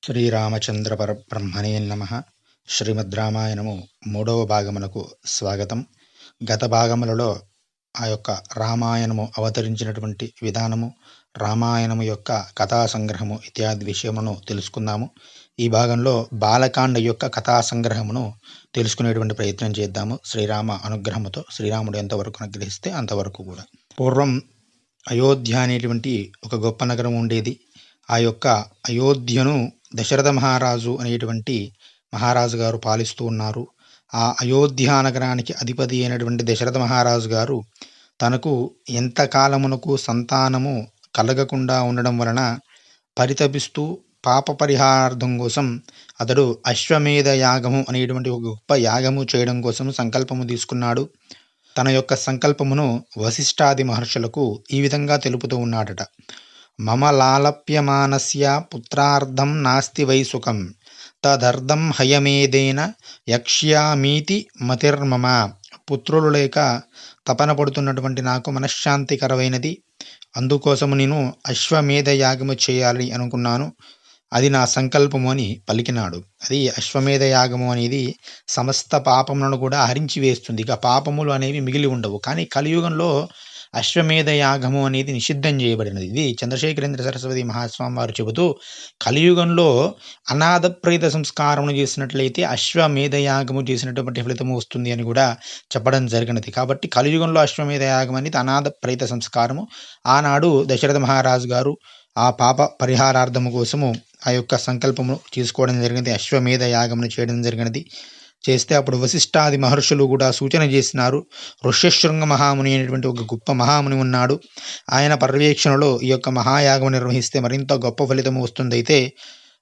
శ్రీరామచంద్ర పరబ్రహ్మణే నమః. శ్రీమద్ రామాయణము 3వ భాగమునకు స్వాగతం. గత భాగములలో ఆ యొక్క రామాయణము అవతరించినటువంటి విధానము, రామాయణము యొక్క కథా సంగ్రహము ఇత్యాది విషయమును తెలుసుకుందాము. ఈ భాగంలో బాలకాండ యొక్క కథా సంగ్రహమును తెలుసుకునేటువంటి ప్రయత్నం చేద్దాము. శ్రీరామ అనుగ్రహముతో శ్రీరాముడు ఎంతవరకు అనుగ్రహిస్తే అంతవరకు కూడా. పూర్వం అయోధ్య అనేటువంటి ఒక గొప్ప నగరం ఉండేది. ఆ యొక్క అయోధ్యను దశరథ మహారాజు అనేటువంటి మహారాజు గారు పాలిస్తూ ఉన్నారు. ఆ అయోధ్య నగరానికి అధిపతి అయినటువంటి దశరథ మహారాజు గారు తనకు ఎంతకాలమునకు సంతానము కలగకుండా ఉండడం వలన పరితపిస్తూ పాప పరిహారార్థం కోసం అతడు అశ్వమేధ యాగము అనేటువంటి ఒక గొప్ప యాగము చేయడం కోసం సంకల్పము తీసుకున్నాడు. తన యొక్క సంకల్పమును వశిష్ఠాది మహర్షులకు ఈ విధంగా తెలుపుతూ ఉన్నాడట. మమ లాలప్యమానస్య పుత్రార్థం నాస్తి వై సుఖం తదర్థం హయమేదేన యక్ష్యామీతి మతిర్మమ. పుత్రులు లేక తపన పడుతున్నటువంటి నాకు మనశ్శాంతికరమైనది, అందుకోసము నేను అశ్వమేధ యాగము చేయాలి అనుకున్నాను, అది నా సంకల్పము అని పలికినాడు. అది అశ్వమేధ యాగము అనేది సమస్త పాపములను కూడా హరించి వేస్తుంది. ఇక పాపములు అనేవి మిగిలి ఉండవు. కానీ కలియుగంలో అశ్వమేధ యాగము అనేది నిషిద్ధం చేయబడినది. ఇది చంద్రశేఖరేంద్ర సరస్వతి మహాస్వామి వారు చెబుతూ, కలియుగంలో అనాథ ప్రేత సంస్కారమును చేసినట్లయితే అశ్వమేధ యాగము చేసినటువంటి ఫలితము వస్తుంది అని కూడా చెప్పడం జరిగినది. కాబట్టి కలియుగంలో అశ్వమేధ యాగం అనేది అనాథ ప్రేత సంస్కారము. ఆనాడు దశరథ మహారాజు గారు ఆ పాప పరిహారార్థము కోసము ఆ యొక్క సంకల్పము తీసుకోవడం జరిగినది, అశ్వమేధ యాగమును చేయడం జరిగినది. చేస్తే అప్పుడు వశిష్ఠాది మహర్షులు కూడా సూచన చేసినారు. ఋష్యశృంగ మహాముని అనేటువంటి ఒక గొప్ప మహాముని ఉన్నాడు. ఆయన పర్యవేక్షణలో ఈ యొక్క మహాయాగం నిర్వహిస్తే మరింత గొప్ప ఫలితము వస్తుందైతే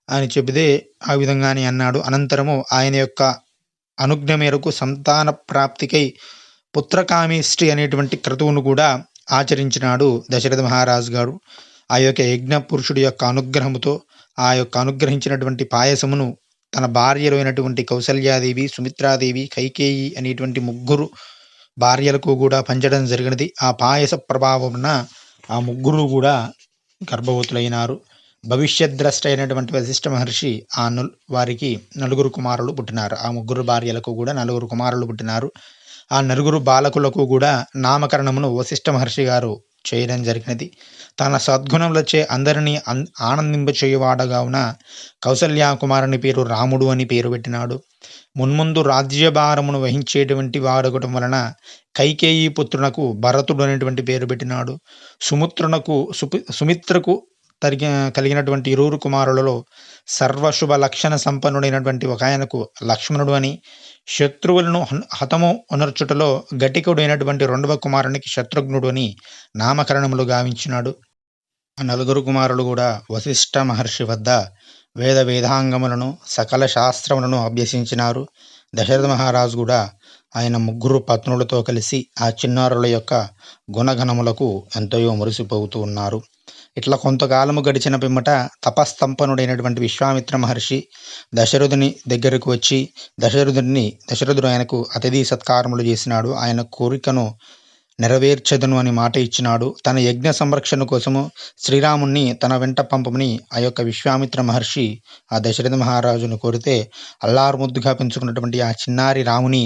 అని చెబితే ఆ విధంగానే అన్నాడు. అనంతరము ఆయన యొక్క అనుజ్ఞ మేరకు సంతాన ప్రాప్తికై పుత్రకామేష్టి అనేటువంటి క్రతువును కూడా ఆచరించినాడు దశరథ మహారాజు గారు. ఆ యొక్క యజ్ఞ పురుషుడి యొక్క అనుగ్రహముతో ఆ యొక్క అనుగ్రహించినటువంటి పాయసమును తన భార్యలు అయినటువంటి కౌసల్యాదేవి, సుమిత్రాదేవి, కైకేయి అనేటువంటి ముగ్గురు భార్యలకు కూడా పంచడం జరిగినది. ఆ పాయస ప్రభావమున ఆ ముగ్గురు కూడా గర్భవతులైనారు. భవిష్యద్ద్రష్ట అయినటువంటి వశిష్ఠ మహర్షి వారికి 4 కుమారులు పుట్టినారు. ఆ ముగ్గురు భార్యలకు కూడా 4 కుమారులు పుట్టినారు. ఆ 4 బాలకులకు కూడా నామకరణమును వశిష్ఠ మహర్షి గారు చేయడం జరిగినది. తన సద్గుణములచే అందరినీ ఆనందింపచేయువాడగావున కౌసల్యా కుమారుని పేరు రాముడు అని పేరు పెట్టినాడు. మున్ముందు రాజ్యభారమును వహించేటువంటి వాడగటం వలన కైకేయి పుత్రునకు భరతుడు అనేటువంటి పేరు పెట్టినాడు. సుమిత్రకు కలిగినటువంటి 2 కుమారులలో సర్వశుభ లక్షణ సంపన్నుడైనటువంటి ఒక ఆయనకు లక్ష్మణుడు అని, శత్రువులను హతము అనర్చుటలో ఘటికుడైనటువంటి 2వ కుమారునికి శత్రుఘ్నుడు అని నామకరణములు గావించినాడు. ఆ 4 కుమారులు కూడా వశిష్ఠ మహర్షి వద్ద వేదాంగములను సకల శాస్త్రములను అభ్యసించినారు. దశరథ మహారాజు కూడా ఆయన 3 పత్నులతో కలిసి ఆ చిన్నారుల యొక్క గుణగణములకు ఎంతయో మురిసిపోతూ ఉన్నారు. ఇట్లా కొంతకాలము గడిచిన పిమ్మట తపస్తంపనుడైనటువంటి విశ్వామిత్ర మహర్షి దశరథుని దగ్గరకు వచ్చి దశరథుడు ఆయనకు అతిథి సత్కారములు చేసినాడు. ఆయన కోరికను నెరవేర్చదను అని మాట ఇచ్చినాడు. తన యజ్ఞ సంరక్షణ కోసము శ్రీరాముణ్ణి తన వెంట పంపమని ఆ యొక్క విశ్వామిత్ర మహర్షి ఆ దశరథ మహారాజును కోరితే అల్లారుముద్దుగా పెంచుకున్నటువంటి ఆ చిన్నారి రాముని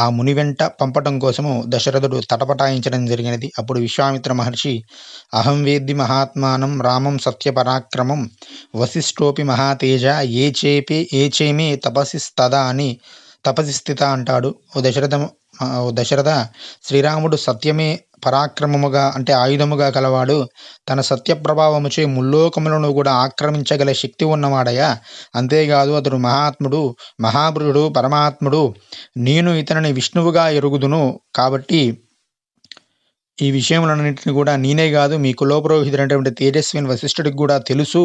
ఆ ముని వెంట పంపటం కోసము దశరథుడు తటపటాయించడం జరిగినది. అప్పుడు విశ్వామిత్ర మహర్షి అహం వేద్ది మహాత్మానం రామం సత్యపరాక్రమం వశిష్ఠోపి మహాతేజ ఏ చేమే తపసిస్తదా అని తపసిస్థిత అంటాడు. ఓ దశరథ, శ్రీరాముడు సత్యమే పరాక్రమముగా అంటే ఆయుధముగా కలవాడు. తన సత్య ప్రభావముచే ముల్లోకములను కూడా ఆక్రమించగల శక్తి ఉన్నవాడయా. అంతేకాదు అతడు మహాత్ముడు, మహాపురుషుడు, పరమాత్ముడు. నేను ఇతనిని విష్ణువుగా ఎరుగుదును. కాబట్టి ఈ విషయములన్నింటినీ కూడా నేనే కాదు మీ కులోపురోహితుడైనటువంటి తేజస్విని వశిష్ఠుడికి కూడా తెలుసు.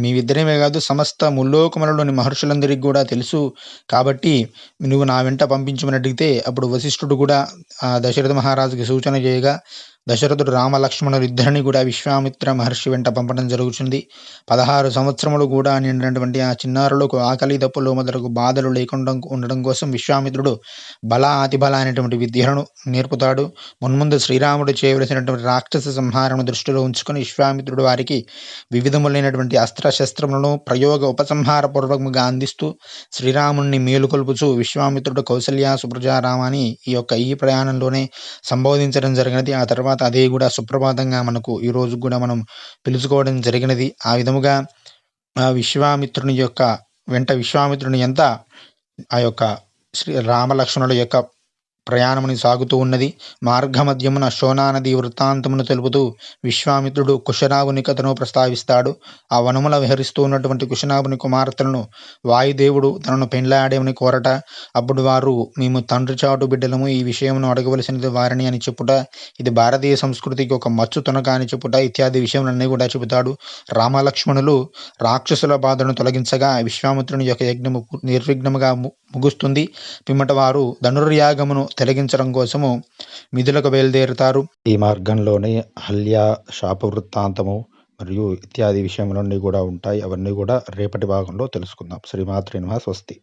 మీవిద్దరమే కాదు సమస్త ముల్లోకములలోని మహర్షులందరికీ కూడా తెలుసు. కాబట్టి నువ్వు నా వెంట పంపించమని అడిగితే అప్పుడు వశిష్ఠుడు కూడా దశరథ మహారాజుకి సూచన చేయగా దశరథుడు రామలక్ష్మణులు ఇద్దరిని కూడా విశ్వామిత్ర మహర్షి వెంట పంపడం జరుగుతుంది. 16 సంవత్సరములు కూడా నిండినటువంటి ఆ చిన్నారులకు ఆకలి దప్పులు మొదలగు బాధలు లేకుండా ఉండడం కోసం విశ్వామిత్రుడు బల అతిబల అనేటువంటి విద్యలను నేర్పుతాడు. మున్ముందు శ్రీరాముడు చేయవలసినటువంటి రాక్షస సంహారను దృష్టిలో ఉంచుకొని విశ్వామిత్రుడు వారికి వివిధములైన అనేకమైనటువంటి అస్త్రశస్త్రములను ప్రయోగ ఉపసంహార పూర్వకముగా అందిస్తూ శ్రీరాముణ్ణి మేలుకొల్పుచు విశ్వామిత్రుడు కౌసల్య సుప్రజారామ అని ఈ ప్రయాణంలోనే సంబోధించడం జరిగినది. ఆ తర్వాత అదే కూడా సుప్రభాతంగా మనకు ఈ రోజు కూడా మనం పిలుచుకోవడం జరిగినది. ఆ విధముగా విశ్వామిత్రుని యొక్క విశ్వామిత్రుని ఎంత ఆ యొక్క శ్రీ రామలక్ష్మణుల యొక్క ప్రయాణముని సాగుతూ ఉన్నది. మార్గమధ్యమున శోనా నది వృత్తాంతమును తెలుపుతూ విశ్వామిత్రుడు కుశనాభుని కథను ప్రస్తావిస్తాడు. ఆ వనముల విహరిస్తూ ఉన్నటువంటి కుశనాభుని కుమార్తెలను వాయుదేవుడు తనను పెండ్లాడేమని కోరట, అప్పుడు వారు మేము తండ్రి చాటు బిడ్డలము, ఈ విషయమును అడగవలసినది వారిని అని చెప్పుట, ఇది భారతీయ సంస్కృతికి ఒక మచ్చు తునక అని చెప్పుట ఇత్యాది విషయములన్నీ కూడా చెబుతాడు. రామలక్ష్మణులు రాక్షసుల బాధను తొలగించగా విశ్వామిత్రుని యొక్క యజ్ఞము నిర్విఘ్నముగా ముగుస్తుంది. పిమ్మట వారు ధనుర్యాగమును తొలగించడం కోసము మిథులకు బయలుదేరుతారు. ఈ మార్గంలోనే అహల్య శాప వృత్తాంతము మరియు ఇత్యాది విషయములన్నీ కూడా ఉంటాయి. అవన్నీ కూడా రేపటి భాగంలో తెలుసుకుందాం. శ్రీమాత్రే నమః. స్వస్తి.